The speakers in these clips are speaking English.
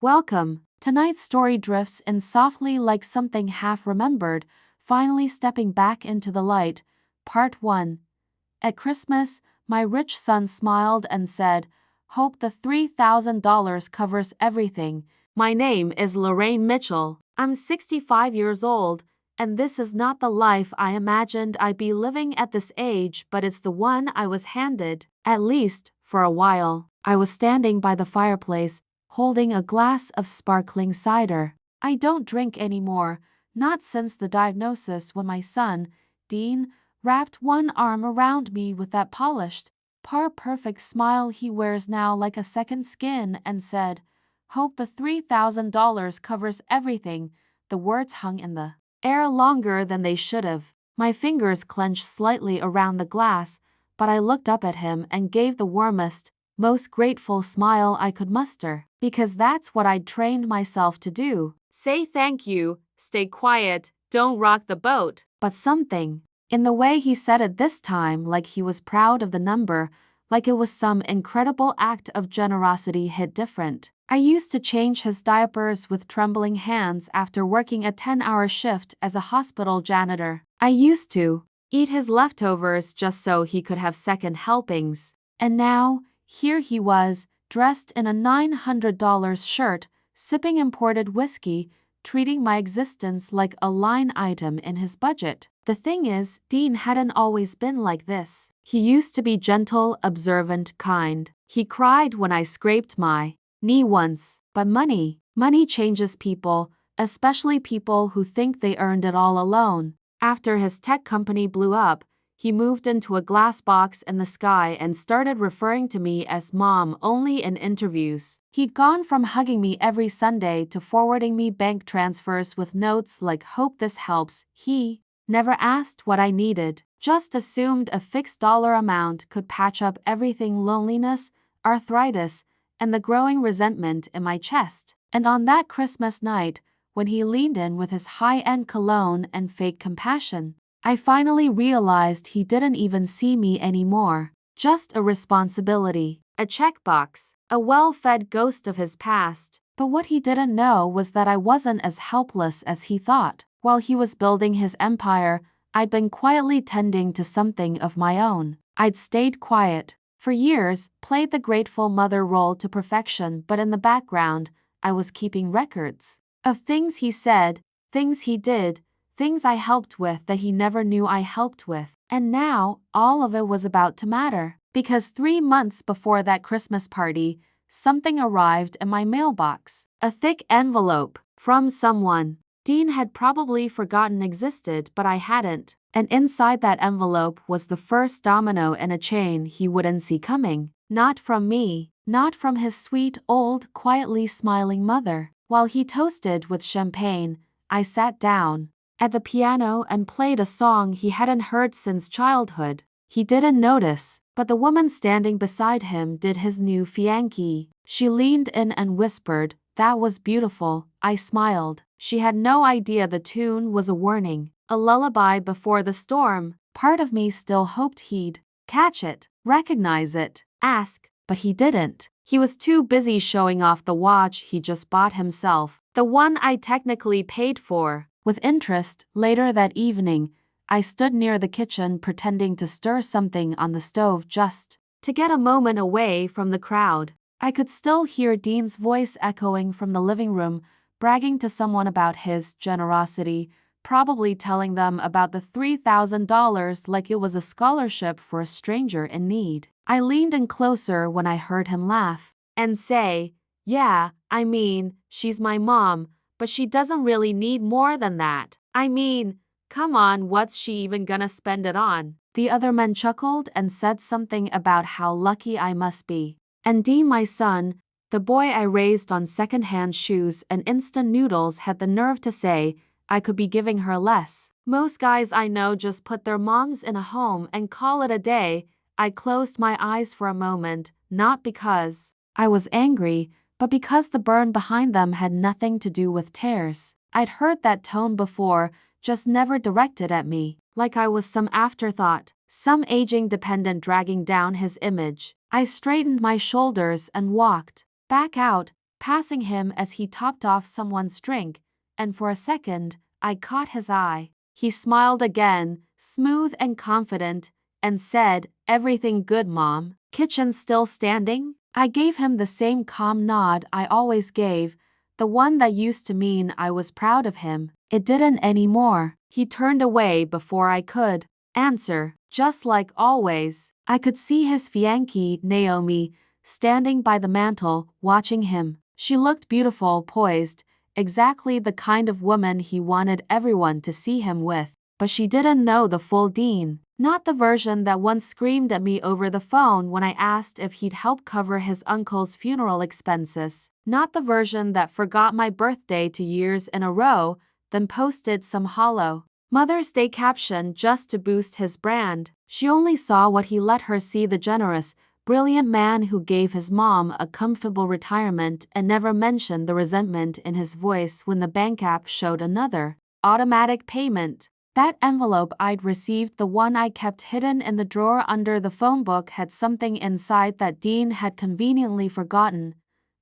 Welcome. Tonight's story drifts in softly like something half-remembered, finally stepping back into the light. Part 1. At Christmas, my rich son smiled and said, "Hope the $3,000 covers everything." My name is Lorraine Mitchell. I'm 65 years old, and this is not the life I imagined I'd be living at this age, but it's the one I was handed, at least, for a while. I was standing by the fireplace, holding a glass of sparkling cider. I don't drink anymore, not since the diagnosis, when my son, Dean, wrapped one arm around me with that polished, perfect smile he wears now like a second skin and said, "Hope the $3,000 covers everything." The words hung in the air longer than they should have. My fingers clenched slightly around the glass, but I looked up at him and gave the warmest, most grateful smile I could muster, because that's what I'd trained myself to do. Say thank you, stay quiet, don't rock the boat. But something in the way he said it this time, like he was proud of the number, like it was some incredible act of generosity, hit different. I used to change his diapers with trembling hands after working a 10-hour shift as a hospital janitor. I used to eat his leftovers just so he could have second helpings. And now, here he was, dressed in a $900 shirt, sipping imported whiskey, treating my existence like a line item in his budget. The thing is, Dean hadn't always been like this. He used to be gentle, observant, kind. He cried when I scraped my knee once. But money changes people, especially people who think they earned it all alone. After his tech company blew up, he moved into a glass box in the sky and started referring to me as Mom only in interviews. He'd gone from hugging me every Sunday to forwarding me bank transfers with notes like "Hope this helps." He never asked what I needed, just assumed a fixed dollar amount could patch up everything: loneliness, arthritis, and the growing resentment in my chest. And on that Christmas night, when he leaned in with his high-end cologne and fake compassion, I finally realized he didn't even see me anymore. Just a responsibility, a checkbox, a well-fed ghost of his past. But what he didn't know was that I wasn't as helpless as he thought. While he was building his empire, I'd been quietly tending to something of my own. I'd stayed quiet for years, played the grateful mother role to perfection, but in the background, I was keeping records of things he said, things he did, things I helped with that he never knew I helped with. And now, all of it was about to matter. Because 3 months before that Christmas party, something arrived in my mailbox. A thick envelope from someone Dean had probably forgotten existed, but I hadn't. And inside that envelope was the first domino in a chain he wouldn't see coming. Not from me, not from his sweet, old, quietly smiling mother. While he toasted with champagne, I sat down at the piano and played a song he hadn't heard since childhood. He didn't notice, but the woman standing beside him did. His new fiancée. She leaned in and whispered, "That was beautiful." I smiled. She had no idea the tune was a warning, a lullaby before the storm. Part of me still hoped he'd catch it, recognize it, ask, but he didn't. He was too busy showing off the watch he just bought himself, the one I technically paid for with interest. Later that evening, I stood near the kitchen pretending to stir something on the stove just to get a moment away from the crowd. I could still hear Dean's voice echoing from the living room, bragging to someone about his generosity, probably telling them about the $3,000 like it was a scholarship for a stranger in need. I leaned in closer when I heard him laugh and say, "Yeah, I mean, she's my mom, but she doesn't really need more than that. I mean, come on, what's she even gonna spend it on?" The other men chuckled and said something about how lucky I must be. And Dean, my son, the boy I raised on second-hand shoes and instant noodles, had the nerve to say I could be giving her less. Most guys I know just put their moms in a home and call it a day. I closed my eyes for a moment, not because I was angry, but because the burn behind them had nothing to do with tears. I'd heard that tone before, just never directed at me, like I was some afterthought, some aging dependent dragging down his image. I straightened my shoulders and walked back out, passing him as he topped off someone's drink, and for a second, I caught his eye. He smiled again, smooth and confident, and said, "Everything good, Mom? Kitchen still standing?" I gave him the same calm nod I always gave, the one that used to mean I was proud of him. It didn't anymore. He turned away before I could answer. Just like always, I could see his fiancée, Naomi, standing by the mantel, watching him. She looked beautiful, poised, exactly the kind of woman he wanted everyone to see him with. But she didn't know the full Dean. Not the version that once screamed at me over the phone when I asked if he'd help cover his uncle's funeral expenses. Not the version that forgot my birthday 2 years in a row, then posted some hollow Mother's Day caption just to boost his brand. She only saw what he let her see, the generous, brilliant man who gave his mom a comfortable retirement and never mentioned the resentment in his voice when the bank app showed another automatic payment. That envelope I'd received, the one I kept hidden in the drawer under the phone book, had something inside that Dean had conveniently forgotten.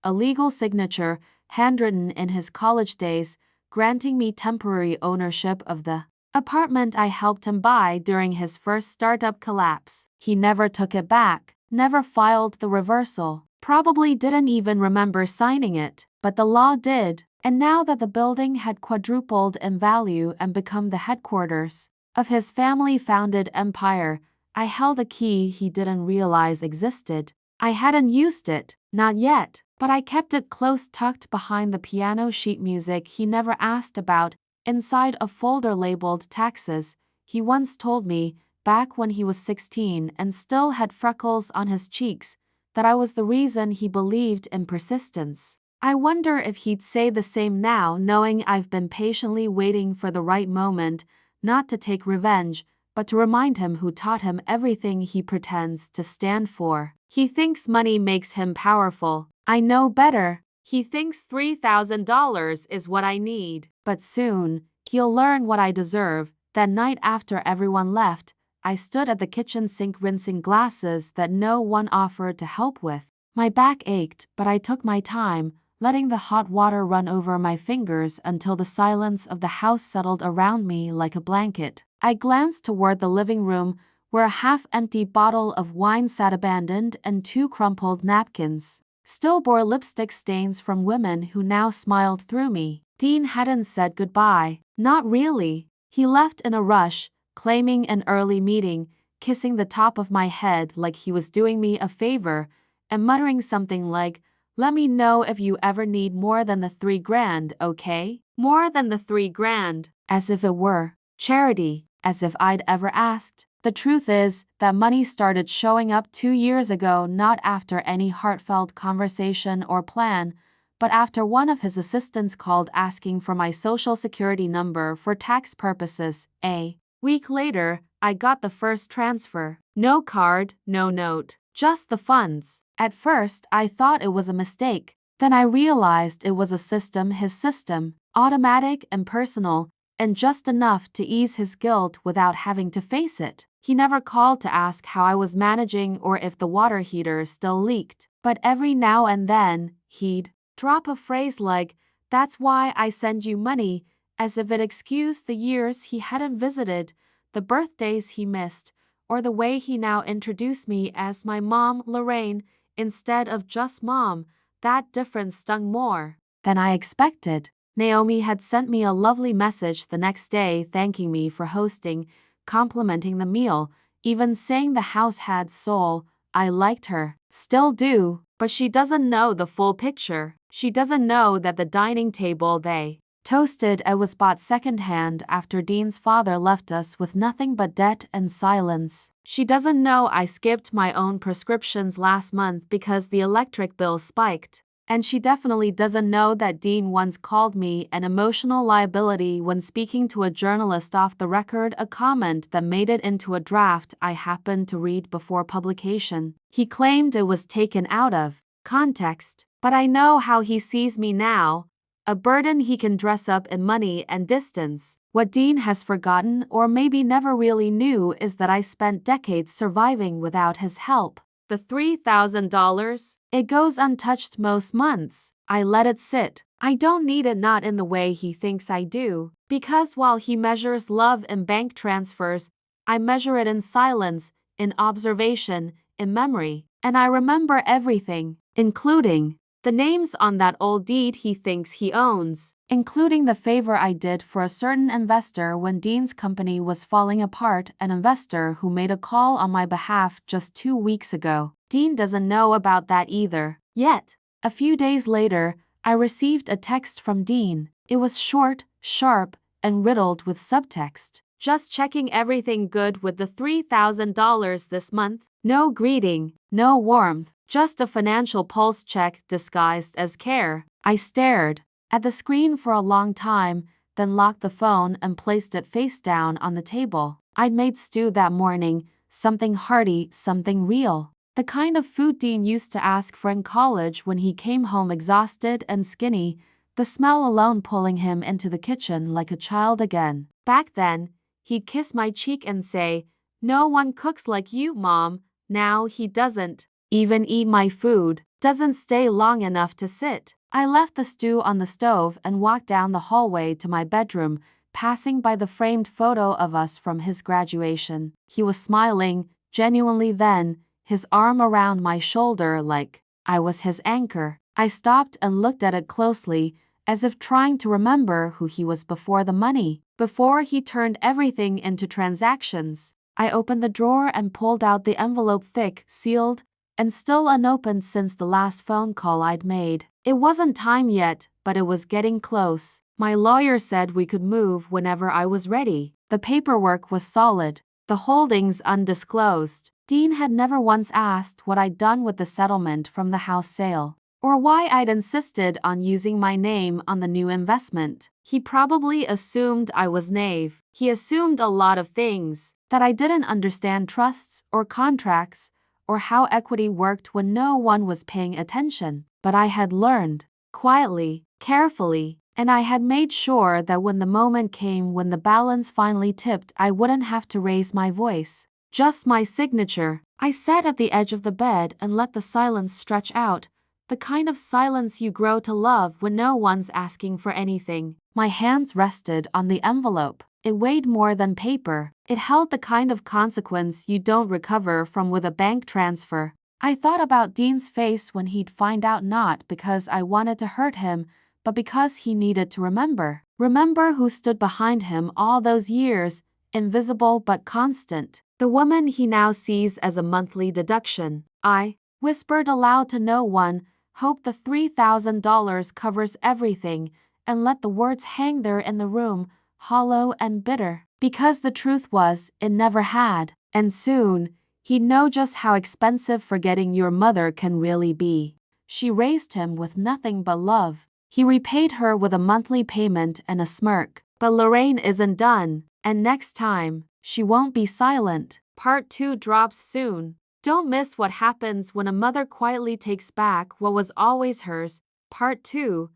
A legal signature, handwritten in his college days, granting me temporary ownership of the apartment I helped him buy during his first startup collapse. He never took it back, never filed the reversal, probably didn't even remember signing it, but the law did. And now that the building had quadrupled in value and become the headquarters of his family-founded empire, I held a key he didn't realize existed. I hadn't used it, not yet, but I kept it close, tucked behind the piano sheet music he never asked about, inside a folder labeled taxes. He once told me, back when he was 16 and still had freckles on his cheeks, that I was the reason he believed in persistence. I wonder if he'd say the same now, knowing I've been patiently waiting for the right moment, not to take revenge, but to remind him who taught him everything he pretends to stand for. He thinks money makes him powerful. I know better. He thinks $3,000 is what I need. But soon, he'll learn what I deserve. That night after everyone left, I stood at the kitchen sink rinsing glasses that no one offered to help with. My back ached, but I took my time, letting the hot water run over my fingers until the silence of the house settled around me like a blanket. I glanced toward the living room, where a half-empty bottle of wine sat abandoned and 2 crumpled napkins still bore lipstick stains from women who now smiled through me. Dean hadn't said goodbye. Not really. He left in a rush, claiming an early meeting, kissing the top of my head like he was doing me a favor, and muttering something like, "Let me know if you ever need more than the $3,000, okay?" More than the $3,000. As if it were charity, as if I'd ever asked. The truth is that money started showing up 2 years ago, not after any heartfelt conversation or plan, but after one of his assistants called asking for my social security number for tax purposes. A week later, I got the first transfer. No card, no note, just the funds. At first, I thought it was a mistake. Then I realized it was his system, automatic and personal, and just enough to ease his guilt without having to face it. He never called to ask how I was managing or if the water heater still leaked, but every now and then, he'd drop a phrase like, "That's why I send you money," as if it excused the years he hadn't visited, the birthdays he missed, or the way he now introduced me as my mom, Lorraine, instead of just Mom. That difference stung more than I expected. Naomi had sent me a lovely message the next day thanking me for hosting, complimenting the meal, even saying the house had soul. I liked her. Still do. But she doesn't know the full picture. She doesn't know that the dining table they toasted at was bought secondhand after Dean's father left us with nothing but debt and silence. She doesn't know I skipped my own prescriptions last month because the electric bill spiked. And she definitely doesn't know that Dean once called me an emotional liability when speaking to a journalist off the record, a comment that made it into a draft I happened to read before publication. He claimed it was taken out of context, but I know how he sees me now, a burden he can dress up in money and distance. What Dean has forgotten, or maybe never really knew, is that I spent decades surviving without his help. The $3,000? It goes untouched most months. I let it sit. I don't need it, not in the way he thinks I do. Because while he measures love in bank transfers, I measure it in silence, in observation, in memory. And I remember everything, including the names on that old deed he thinks he owns, including the favor I did for a certain investor when Dean's company was falling apart, an investor who made a call on my behalf just 2 weeks ago. Dean doesn't know about that either. Yet, a few days later, I received a text from Dean. It was short, sharp, and riddled with subtext. Just checking everything good with the $3,000 this month. No greeting, no warmth, just a financial pulse check disguised as care. I stared at the screen for a long time, then locked the phone and placed it face down on the table. I'd made stew that morning, something hearty, something real. The kind of food Dean used to ask for in college when he came home exhausted and skinny, the smell alone pulling him into the kitchen like a child again. Back then, he'd kiss my cheek and say, "No one cooks like you, Mom." Now he doesn't even eat my food, doesn't stay long enough to sit. I left the stew on the stove and walked down the hallway to my bedroom, passing by the framed photo of us from his graduation. He was smiling, genuinely then, his arm around my shoulder like I was his anchor. I stopped and looked at it closely, as if trying to remember who he was before the money, before he turned everything into transactions. I opened the drawer and pulled out the envelope, thick, sealed, and still unopened since the last phone call I'd made. It wasn't time yet, but it was getting close. My lawyer said we could move whenever I was ready. The paperwork was solid, the holdings undisclosed. Dean had never once asked what I'd done with the settlement from the house sale, or why I'd insisted on using my name on the new investment. He probably assumed I was naive. He assumed a lot of things, that I didn't understand trusts or contracts, or how equity worked when no one was paying attention. But I had learned, quietly, carefully, and I had made sure that when the moment came when the balance finally tipped, I wouldn't have to raise my voice. Just my signature. I sat at the edge of the bed and let the silence stretch out, the kind of silence you grow to love when no one's asking for anything. My hands rested on the envelope. It weighed more than paper. It held the kind of consequence you don't recover from with a bank transfer. I thought about Dean's face when he'd find out, not because I wanted to hurt him, but because he needed to remember. Remember who stood behind him all those years, invisible but constant. The woman he now sees as a monthly deduction. I whispered aloud to no one, hope the $3,000 covers everything, and let the words hang there in the room, hollow and bitter. Because the truth was, it never had. And soon, he'd know just how expensive forgetting your mother can really be. She raised him with nothing but love. He repaid her with a monthly payment and a smirk. But Lorraine isn't done, and next time, she won't be silent. Part 2 drops soon. Don't miss what happens when a mother quietly takes back what was always hers. Part 2.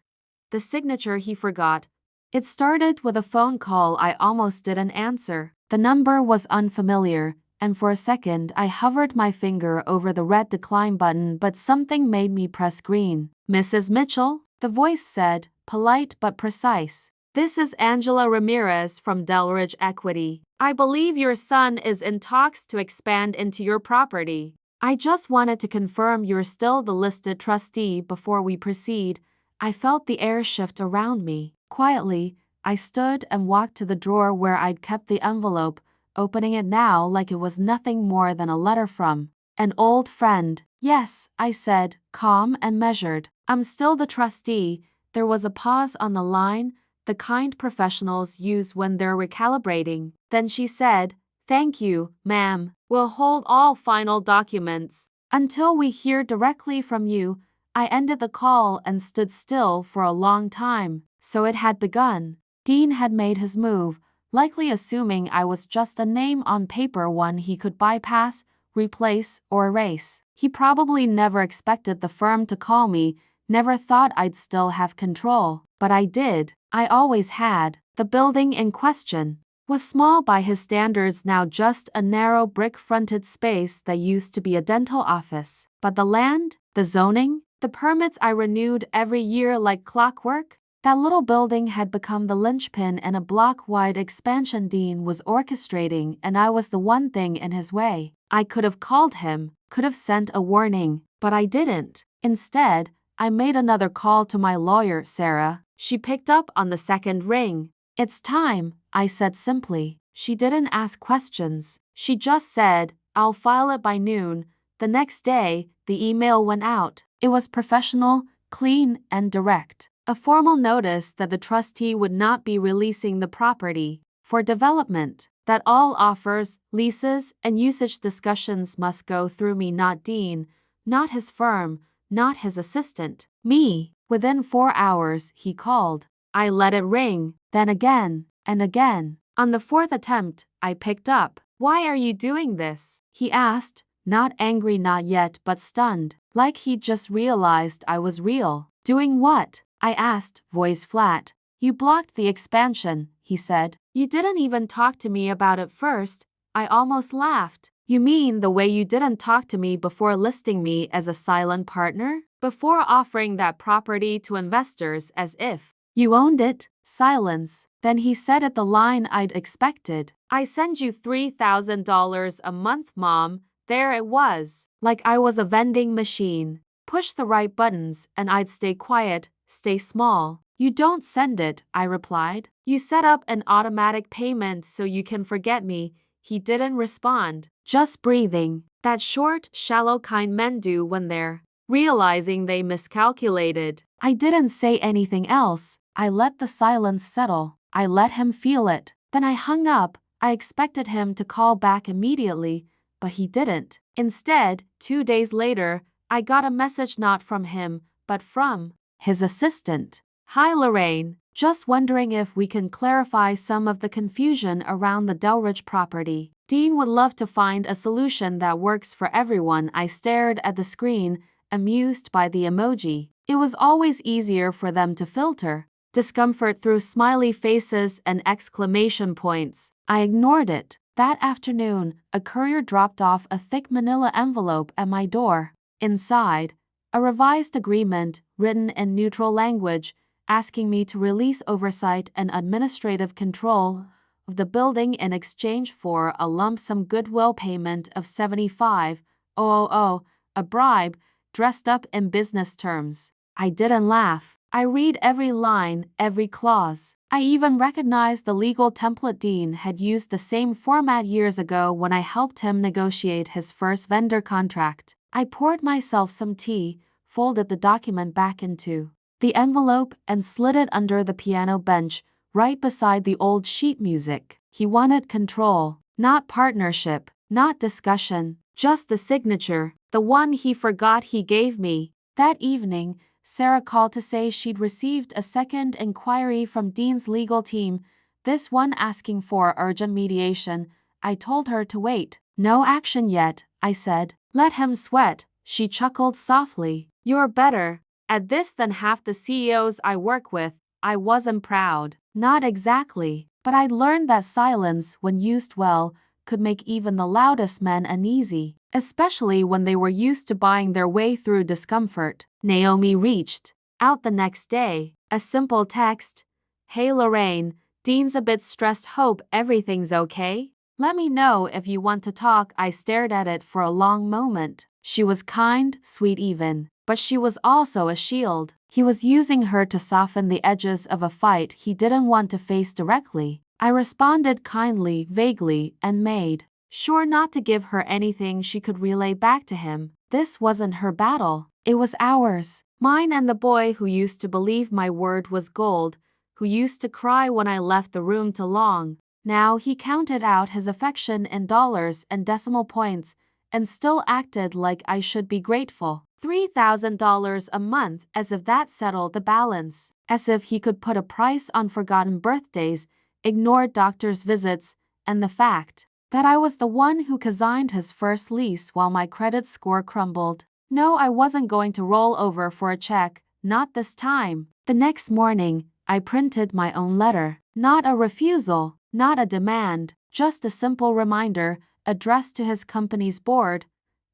The signature he forgot. It started with a phone call I almost didn't answer. The number was unfamiliar, and for a second I hovered my finger over the red decline button, but something made me press green. "Mrs. Mitchell?" the voice said, polite but precise. "This is Angela Ramirez from Delridge Equity. I believe your son is in talks to expand into your property. I just wanted to confirm you're still the listed trustee before we proceed." I felt the air shift around me. Quietly, I stood and walked to the drawer where I'd kept the envelope, opening it now like it was nothing more than a letter from an old friend. "Yes," I said, calm and measured. "I'm still the trustee." There was a pause on the line, the kind professionals use when they're recalibrating. Then she said, "Thank you, ma'am. We'll hold all final documents until we hear directly from you." I ended the call and stood still for a long time. So it had begun. Dean had made his move, likely assuming I was just a name on paper, one he could bypass, replace, or erase. He probably never expected the firm to call me, never thought I'd still have control. But I did. I always had. The building in question was small by his standards, now just a narrow brick-fronted space that used to be a dental office. But the land, the zoning, The permits I renewed every year like clockwork. That little building had become the linchpin in a block-wide expansion Dean was orchestrating, and I was the one thing in his way. I could have called him, could have sent a warning, but I didn't. Instead, I made another call to my lawyer, Sarah. She picked up on the second ring. "It's time," I said simply. She didn't ask questions. She just said, "I'll file it by noon." The next day, the email went out. It was professional, clean, and direct. A formal notice that the trustee would not be releasing the property for development, that all offers, leases, and usage discussions must go through me, not Dean, not his firm, not his assistant, me. Within 4 hours, he called. I let it ring, then again, and again. On the fourth attempt, I picked up. "Why are you doing this?" he asked, not angry, not yet, but stunned, like he'd just realized I was real. "Doing what?" I asked, voice flat. "You blocked the expansion," he said. "You didn't even talk to me about it first." I almost laughed. "You mean the way you didn't talk to me before listing me as a silent partner? Before offering that property to investors as if you owned it?" Silence. Then he said it the line I'd expected. "I send you $3,000 a month, Mom." There it was, like I was a vending machine. Push the right buttons and I'd stay quiet, stay small. "You don't send it," I replied. "You set up an automatic payment so you can forget me." He didn't respond, just breathing. That short, shallow kind men do when they're realizing they miscalculated. I didn't say anything else. I let the silence settle. I let him feel it. Then I hung up. I expected him to call back immediately, but he didn't. Instead, 2 days later, I got a message not from him, but from his assistant. "Hi Lorraine, just wondering if we can clarify some of the confusion around the Delridge property. Dean would love to find a solution that works for everyone." I stared at the screen, amused by the emoji. It was always easier for them to filter discomfort through smiley faces and exclamation points. I ignored it. That afternoon, a courier dropped off a thick manila envelope at my door. Inside, a revised agreement, written in neutral language, asking me to release oversight and administrative control of the building in exchange for a lump sum goodwill payment of $75,000, a bribe dressed up in business terms. I didn't laugh. I read every line, every clause. I even recognized the legal template. Dean had used the same format years ago when I helped him negotiate his first vendor contract. I poured myself some tea, folded the document back into the envelope, and slid it under the piano bench, right beside the old sheet music. He wanted control, not partnership, not discussion, just the signature, the one he forgot he gave me. That evening, Sarah called to say she'd received a second inquiry from Dean's legal team, this one asking for urgent mediation. I told her to wait. "No action yet," I said. "Let him sweat." She chuckled softly. "You're better at this than half the CEOs I work with." I wasn't proud. Not exactly. But I'd learned that silence, when used well, could make even the loudest men uneasy, especially when they were used to buying their way through discomfort. Naomi reached out the next day. A simple text. "Hey Lorraine, Dean's a bit stressed. Hope everything's okay. Let me know if you want to talk." I stared at it for a long moment. She was kind, sweet even, but she was also a shield. He was using her to soften the edges of a fight he didn't want to face directly. I responded kindly, vaguely, and made sure not to give her anything she could relay back to him. This wasn't her battle. It was ours. Mine and the boy who used to believe my word was gold, who used to cry when I left the room too long. Now he counted out his affection in dollars and decimal points, and still acted like I should be grateful. $3,000 a month, as if that settled the balance. As if he could put a price on forgotten birthdays, ignored doctor's visits, and the fact that I was the one who cosigned his first lease while my credit score crumbled. No, I wasn't going to roll over for a check, not this time. The next morning, I printed my own letter. Not a refusal, not a demand, just a simple reminder, addressed to his company's board,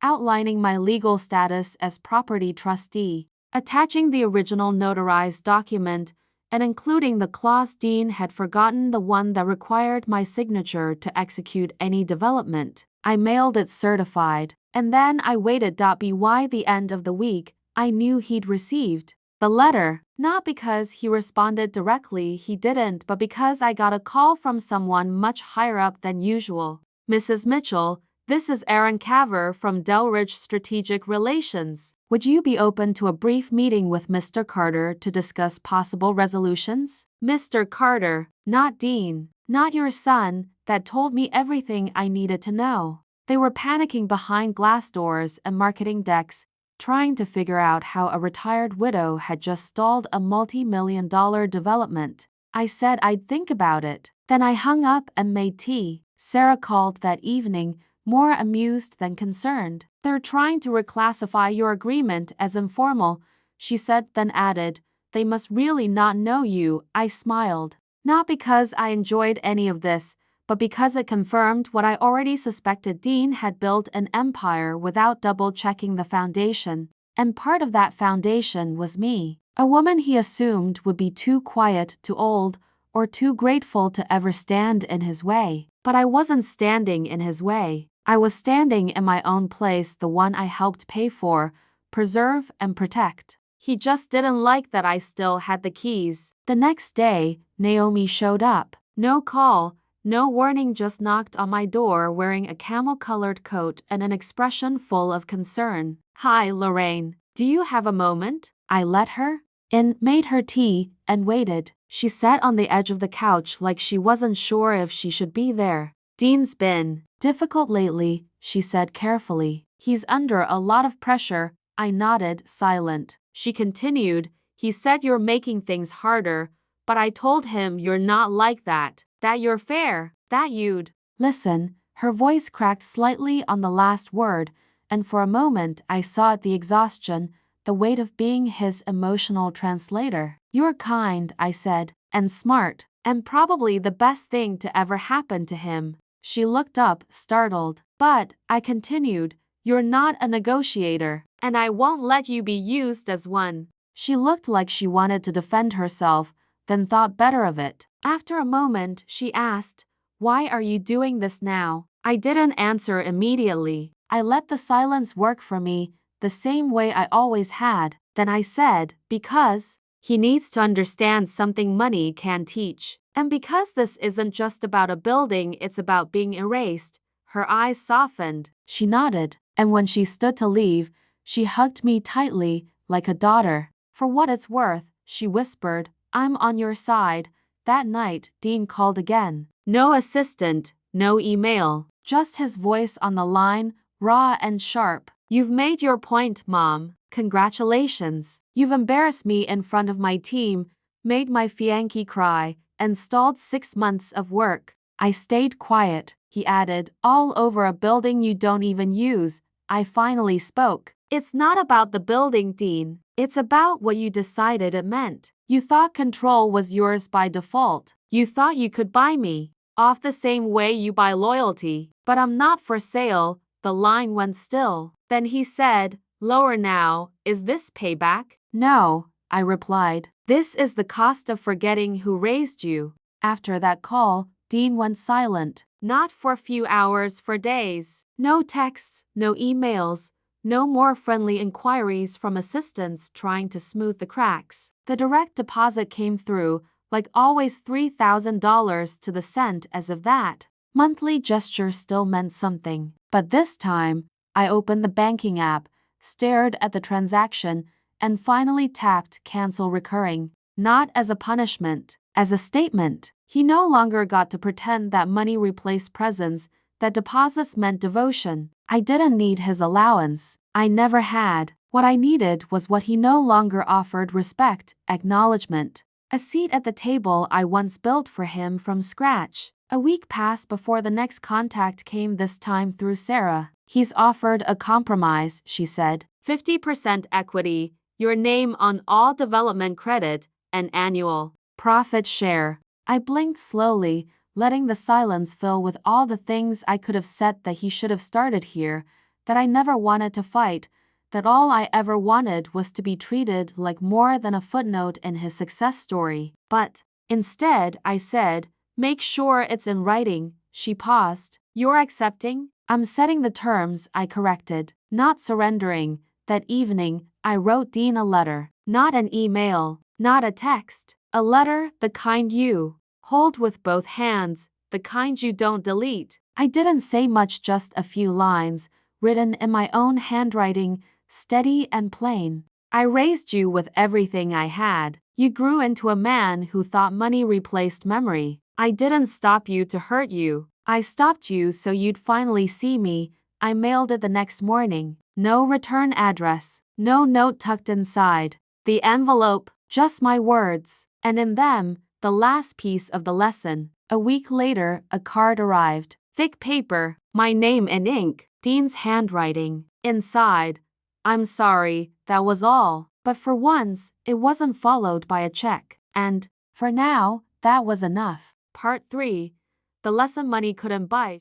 outlining my legal status as property trustee. attaching the original notarized document and including the clause. Dean had forgotten the one that required my signature to execute any development. I mailed it certified, and then I waited. By the end of the week, I knew he'd received the letter, not because he responded directly, he didn't, but because I got a call from someone much higher up than usual. Mrs. Mitchell, this is Aaron Caver from Delridge Strategic Relations. Would you be open to a brief meeting with Mr. Carter to discuss possible resolutions? Mr. Carter, not Dean, not your son, that told me everything I needed to know. They were panicking behind glass doors and marketing decks, trying to figure out how a retired widow had just stalled a multi-million-dollar development. I said I'd think about it. Then I hung up and made tea. Sarah called that evening, more amused than concerned. They're trying to reclassify your agreement as informal, she said, then added, they must really not know you. I smiled. Not because I enjoyed any of this, but because it confirmed what I already suspected. Dean had built an empire without double-checking the foundation, and part of that foundation was me. A woman he assumed would be too quiet, too old, or too grateful to ever stand in his way. But I wasn't standing in his way. I was standing in my own place, the one I helped pay for, preserve, and protect. He just didn't like that I still had the keys. The next day, Naomi showed up. No call, no warning, just knocked on my door wearing a camel-colored coat and an expression full of concern. Hi, Lorraine. Do you have a moment? I let her in, made her tea, and waited. She sat on the edge of the couch like she wasn't sure if she should be there. Dean's been difficult lately, she said carefully. He's under a lot of pressure. I nodded, silent. She continued, he said you're making things harder, but I told him you're not like that you're fair, that you'd listen. Her voice cracked slightly on the last word, and for a moment I saw the exhaustion, the weight of being his emotional translator. You're kind, I said, and smart, and probably the best thing to ever happen to him. She looked up, startled. But, I continued, you're not a negotiator, and I won't let you be used as one. She looked like she wanted to defend herself, then thought better of it. After a moment, she asked, why are you doing this now? I didn't answer immediately. I let the silence work for me, the same way I always had. Then I said, because he needs to understand something money can teach. And because this isn't just about a building, it's about being erased. Her eyes softened. She nodded, and when she stood to leave, she hugged me tightly, like a daughter. For what it's worth, she whispered, I'm on your side. That night, Dean called again. No assistant, no email, just his voice on the line, raw and sharp. You've made your point, Mom. Congratulations. You've embarrassed me in front of my team, made my fiancé cry, and stalled 6 months of work. I stayed quiet, he added, all over a building you don't even use. I finally spoke. It's not about the building, Dean. It's about what you decided it meant. You thought control was yours by default. You thought you could buy me off the same way you buy loyalty. But I'm not for sale. The line went still. Then he said, lower now. Is this payback? No, I replied. This is the cost of forgetting who raised you. After that call, Dean went silent. Not for a few hours, for days. No texts, no emails, no more friendly inquiries from assistants trying to smooth the cracks. The direct deposit came through, like always, $3,000 to the cent, as if that monthly gesture still meant something. But this time, I opened the banking app, stared at the transaction, and finally tapped cancel recurring. Not as a punishment, as a statement. He no longer got to pretend that money replaced presence, that deposits meant devotion. I didn't need his allowance. I never had. What I needed was what he no longer offered: respect, acknowledgement. A seat at the table I once built for him from scratch. A week passed before the next contact came, this time through Sarah. He's offered a compromise, she said. 50% equity, your name on all development credit, and annual profit share. I blinked slowly, letting the silence fill with all the things I could have said that he should have started here, that I never wanted to fight, that all I ever wanted was to be treated like more than a footnote in his success story. But instead, I said, "Make sure it's in writing." She paused. "You're accepting?" "I'm setting the terms," I corrected, not surrendering. That evening, I wrote Dean a letter. Not an email, not a text. A letter, the kind you hold with both hands, the kind you don't delete. I didn't say much, just a few lines, written in my own handwriting, steady and plain. "I raised you with everything I had. You grew into a man who thought money replaced memory. I didn't stop you to hurt you. I stopped you so you'd finally see me." I mailed it the next morning. No return address, no note tucked inside the envelope, just my words, and in them, the last piece of the lesson. A week later, a card arrived. Thick paper, my name in ink, Dean's handwriting. Inside, "I'm sorry," that was all. But for once, it wasn't followed by a check. And, for now, that was enough. Part 3. The lesson money couldn't buy.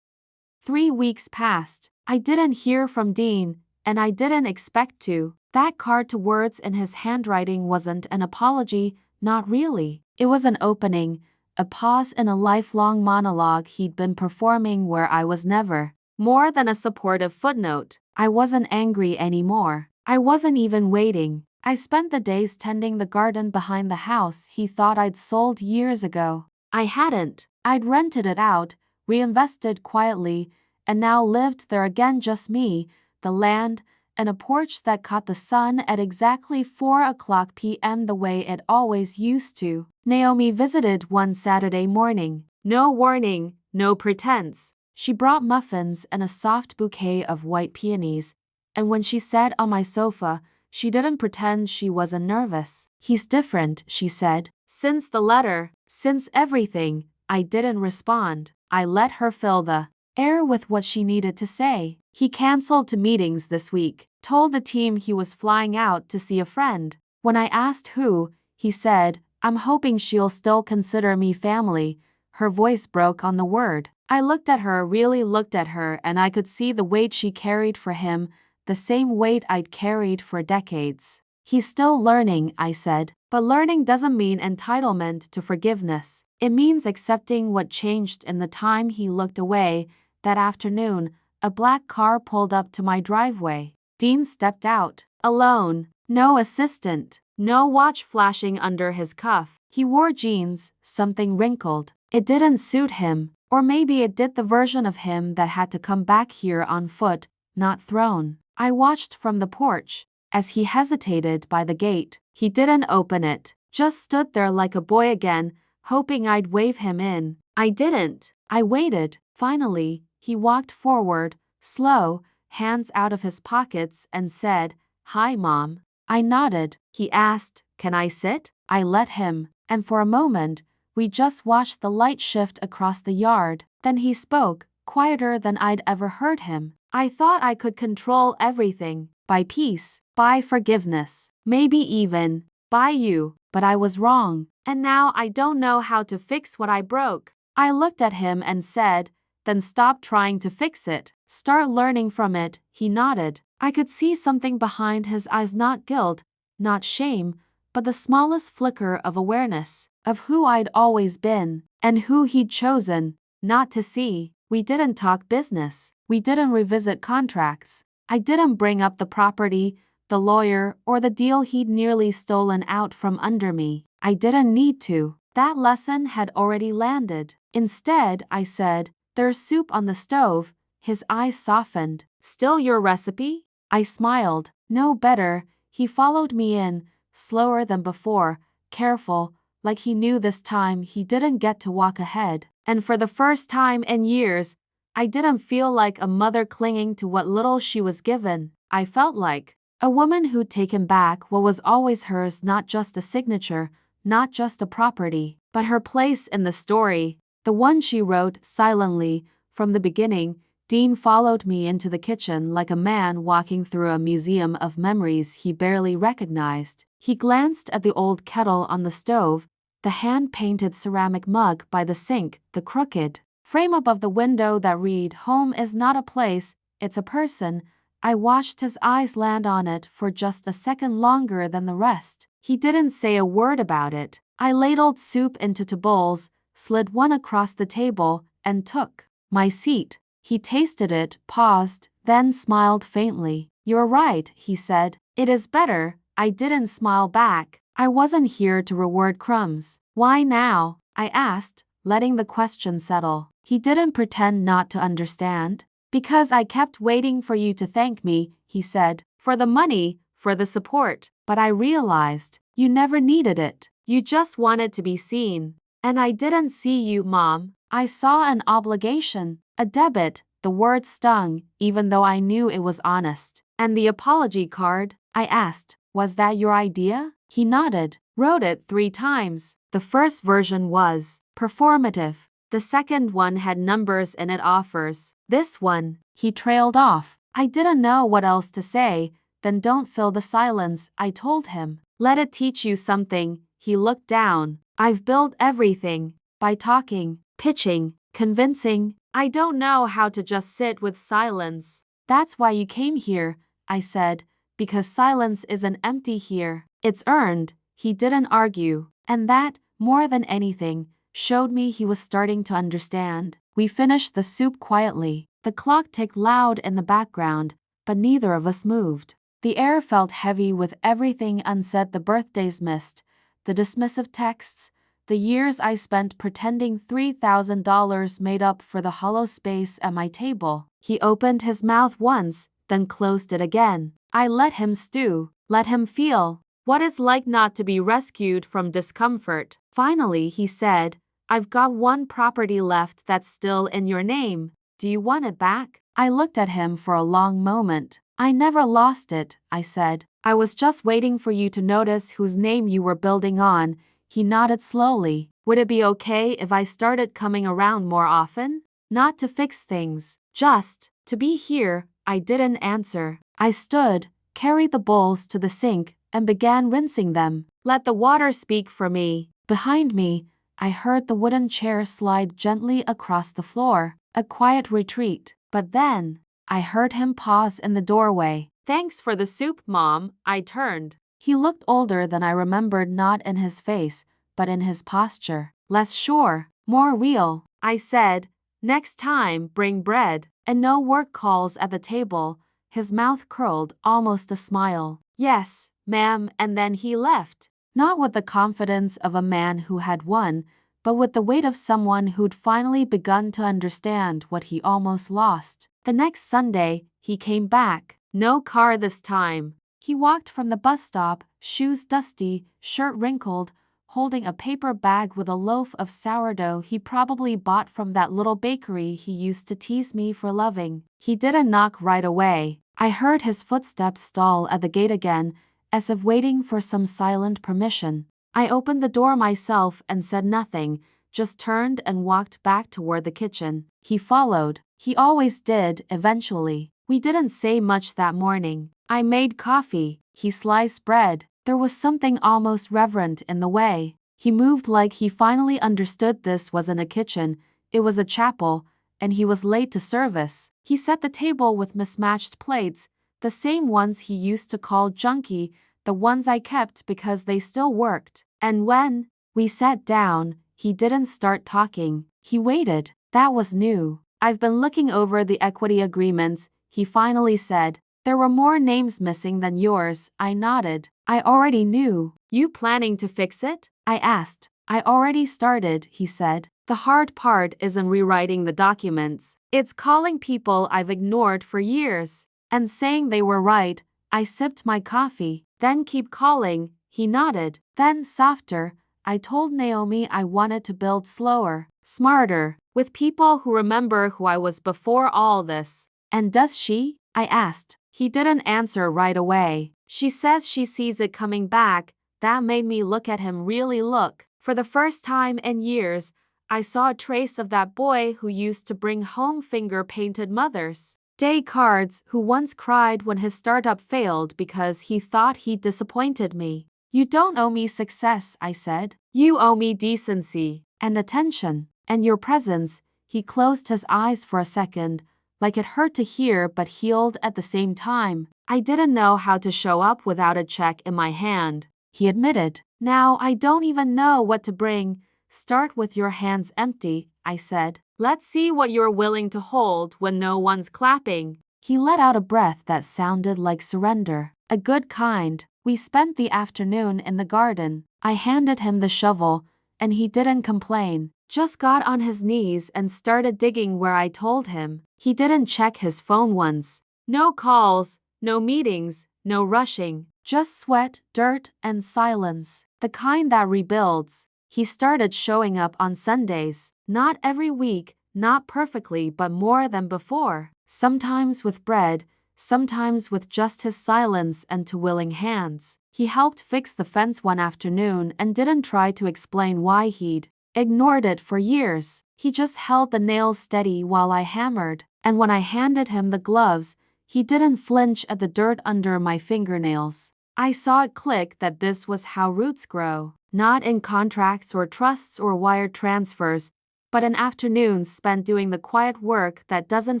3 weeks passed. I didn't hear from Dean, and I didn't expect to. That card to words in his handwriting wasn't an apology, not really. It was an opening, a pause in a lifelong monologue he'd been performing where I was never more than a supportive footnote. I wasn't angry anymore. I wasn't even waiting. I spent the days tending the garden behind the house he thought I'd sold years ago. I hadn't. I'd rented it out, reinvested quietly, and now lived there again, just me, the land, and a porch that caught the sun at exactly 4 p.m. the way it always used to. Naomi visited one Saturday morning. No warning, no pretense. She brought muffins and a soft bouquet of white peonies, and when she sat on my sofa, she didn't pretend she wasn't nervous. "He's different," she said. "Since the letter, since everything." I didn't respond. I let her fill the air with what she needed to say. "He canceled 2 meetings this week, told the team he was flying out to see a friend." When I asked who, he said, "I'm hoping she'll still consider me family." Her voice broke on the word. I looked at her, really looked at her, and I could see the weight she carried for him, the same weight I'd carried for decades. "He's still learning," I said. "But learning doesn't mean entitlement to forgiveness. It means accepting what changed in the time he looked away." That afternoon, a black car pulled up to my driveway. Dean stepped out, alone, no assistant, no watch flashing under his cuff. He wore jeans, something wrinkled. It didn't suit him, or maybe it did the version of him that had to come back here on foot, not thrown. I watched from the porch. As he hesitated by the gate, he didn't open it, just stood there like a boy again, hoping I'd wave him in. I didn't. I waited. Finally, he walked forward, slow, hands out of his pockets, and said, "Hi, Mom." I nodded. He asked, "Can I sit?" I let him, and for a moment, we just watched the light shift across the yard. Then he spoke, quieter than I'd ever heard him. "I thought I could control everything. By peace, by forgiveness, maybe even by you, but I was wrong. And now I don't know how to fix what I broke." I looked at him and said, "Then stop trying to fix it. Start learning from it." He nodded. I could see something behind his eyes, not guilt, not shame, but the smallest flicker of awareness of who I'd always been and who he'd chosen not to see. We didn't talk business. We didn't revisit contracts. I didn't bring up the property, the lawyer, or the deal he'd nearly stolen out from under me. I didn't need to. That lesson had already landed. Instead, I said, "There's soup on the stove." His eyes softened. "Still your recipe?" I smiled. "No better." He followed me in, slower than before, careful, like he knew this time he didn't get to walk ahead. And for the first time in years, I didn't feel like a mother clinging to what little she was given. I felt like a woman who'd taken back what was always hers, not just a signature, not just a property, but her place in the story, the one she wrote silently from the beginning. Dean followed me into the kitchen like a man walking through a museum of memories he barely recognized. He glanced at the old kettle on the stove, the hand-painted ceramic mug by the sink, the crooked frame above the window that read, "Home is not a place, it's a person," I watched his eyes land on it for just a second longer than the rest. He didn't say a word about it. I ladled soup into 2 bowls, slid one across the table, and took my seat. He tasted it, paused, then smiled faintly. "You're right," he said. "It is better." I didn't smile back. I wasn't here to reward crumbs. "Why now?" I asked, letting the question settle. He didn't pretend not to understand. "Because I kept waiting for you to thank me," he said. "For the money, for the support. But I realized you never needed it. You just wanted to be seen. And I didn't see you, Mom. I saw an obligation, a debit." The word stung, even though I knew it was honest. "And the apology card?" I asked. "Was that your idea?" He nodded. "Wrote it 3 times. The first version was performative. The second one had numbers in it, offers. This one." He trailed off. I didn't know what else to say. "Then don't fill the silence," I told him. "Let it teach you something." He looked down. "I've built everything. By talking, pitching, convincing. I don't know how to just sit with silence." "That's why you came here," I said, "because silence isn't empty here. It's earned." He didn't argue. And that, more than anything, showed me he was starting to understand. We finished the soup quietly. The clock ticked loud in the background, but neither of us moved. The air felt heavy with everything unsaid: the birthdays missed, the dismissive texts, the years I spent pretending $3,000 made up for the hollow space at my table. He opened his mouth once, then closed it again. I let him stew, let him feel what it's like not to be rescued from discomfort. Finally, he said, "I've got one property left that's still in your name. Do you want it back?" I looked at him for a long moment. "I never lost it," I said. "I was just waiting for you to notice whose name you were building on." He nodded slowly. "Would it be okay if I started coming around more often? Not to fix things, just to be here." I didn't answer. I stood, carried the bowls to the sink, and began rinsing them. "Let the water speak for me." Behind me, I heard the wooden chair slide gently across the floor, a quiet retreat. But then, I heard him pause in the doorway. "Thanks for the soup, Mom." I turned. He looked older than I remembered, not in his face, but in his posture. Less sure, more real. I said, "Next time, bring bread." And no work calls at the table. His mouth curled, almost a smile. "Yes, ma'am," and then he left. Not with the confidence of a man who had won, but with the weight of someone who'd finally begun to understand what he almost lost. The next Sunday, he came back. No car this time. He walked from the bus stop, shoes dusty, shirt wrinkled, holding a paper bag with a loaf of sourdough he probably bought from that little bakery he used to tease me for loving. He didn't knock right away. I heard his footsteps stall at the gate again, as if waiting for some silent permission. I opened the door myself and said nothing, just turned and walked back toward the kitchen. He followed. He always did, eventually. We didn't say much that morning. I made coffee. He sliced bread. There was something almost reverent in the way he moved, like he finally understood this wasn't a kitchen, it was a chapel, and he was late to service. He set the table with mismatched plates, the same ones he used to call junky, the ones I kept because they still worked. And when we sat down, he didn't start talking. He waited. That was new. "I've been looking over the equity agreements," he finally said. "There were more names missing than yours." I nodded. "I already knew." "You planning to fix it?" I asked. "I already started," he said. "The hard part isn't rewriting the documents. It's calling people I've ignored for years and saying they were right." I sipped my coffee. "Then keep calling." He nodded. "Then softer." I told Naomi I wanted to build slower, smarter, with people who remember who I was before all this. "And does she?" I asked. He didn't answer right away. "She says she sees it coming back." That made me look at him, really look. For the first time in years, I saw a trace of that boy who used to bring home finger-painted Mother's Day cards, who once cried when his startup failed because he thought he'd disappointed me. "You don't owe me success," I said. "You owe me decency and attention and your presence." He closed his eyes for a second, like it hurt to hear but healed at the same time. I didn't know how to show up without a check in my hand, he admitted. Now I don't even know what to bring. Start with your hands empty, I said. Let's see what you're willing to hold when no one's clapping. He let out a breath that sounded like surrender. A good kind. We spent the afternoon in the garden. I handed him the shovel, and he didn't complain. Just got on his knees and started digging where I told him. He didn't check his phone once. No calls, no meetings, no rushing. Just sweat, dirt, and silence. The kind that rebuilds. He started showing up on Sundays. Not every week, not perfectly, but more than before. Sometimes with bread, sometimes with just his silence and two willing hands. He helped fix the fence one afternoon and didn't try to explain why he'd ignored it for years. He just held the nails steady while I hammered. And when I handed him the gloves, he didn't flinch at the dirt under my fingernails. I saw it click that this was how roots grow. Not in contracts or trusts or wire transfers, but in afternoons spent doing the quiet work that doesn't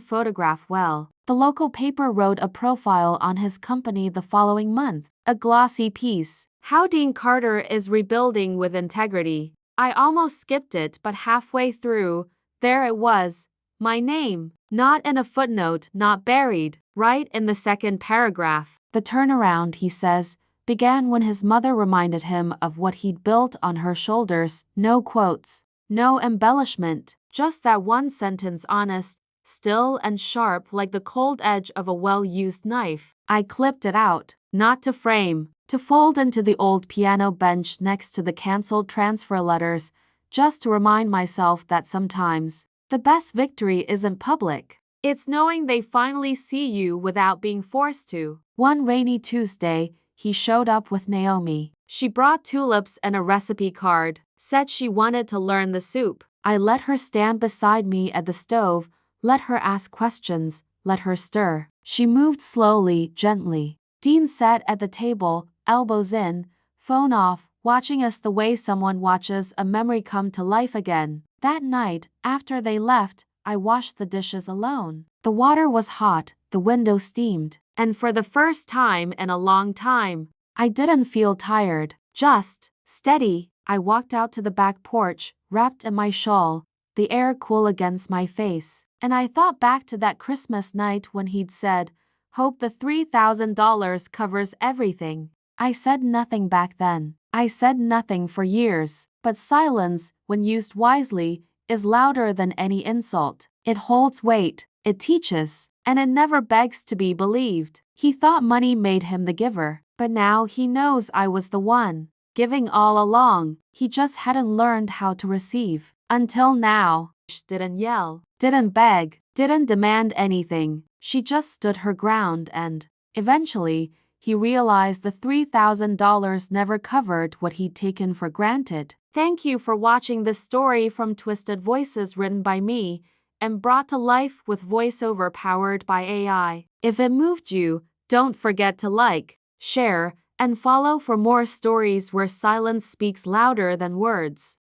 photograph well. The local paper wrote a profile on his company the following month. A glossy piece. How Dean Carter is rebuilding with integrity. I almost skipped it, but halfway through, there it was. My name. Not in a footnote, not buried. Right in the second paragraph. The turnaround, he says, began when his mother reminded him of what he'd built on her shoulders. No quotes. No embellishment. Just that one sentence, honest, still and sharp like the cold edge of a well-used knife. I clipped it out. Not to frame. To fold into the old piano bench next to the cancelled transfer letters, just to remind myself that sometimes the best victory isn't public. It's knowing they finally see you without being forced to. One rainy Tuesday, he showed up with Naomi. She brought tulips and a recipe card, said she wanted to learn the soup. I let her stand beside me at the stove, let her ask questions, let her stir. She moved slowly, gently. Dean sat at the table, elbows in, phone off, watching us the way someone watches a memory come to life again. That night, after they left, I washed the dishes alone. The water was hot, the window steamed, and for the first time in a long time, I didn't feel tired, just steady. I walked out to the back porch, wrapped in my shawl, the air cool against my face, and I thought back to that Christmas night when he'd said, "Hope the $3,000 covers everything." I said nothing back then. I said nothing for years, but silence, when used wisely, is louder than any insult. It holds weight, it teaches, and it never begs to be believed. He thought money made him the giver, but now he knows I was the one giving all along. He just hadn't learned how to receive. Until now. She didn't yell, didn't beg, didn't demand anything. She just stood her ground and, eventually, he realized the $3,000 never covered what he'd taken for granted. Thank you for watching this story from Twisted Voices, written by me and brought to life with voiceover powered by AI. If it moved you, don't forget to like, share, and follow for more stories where silence speaks louder than words.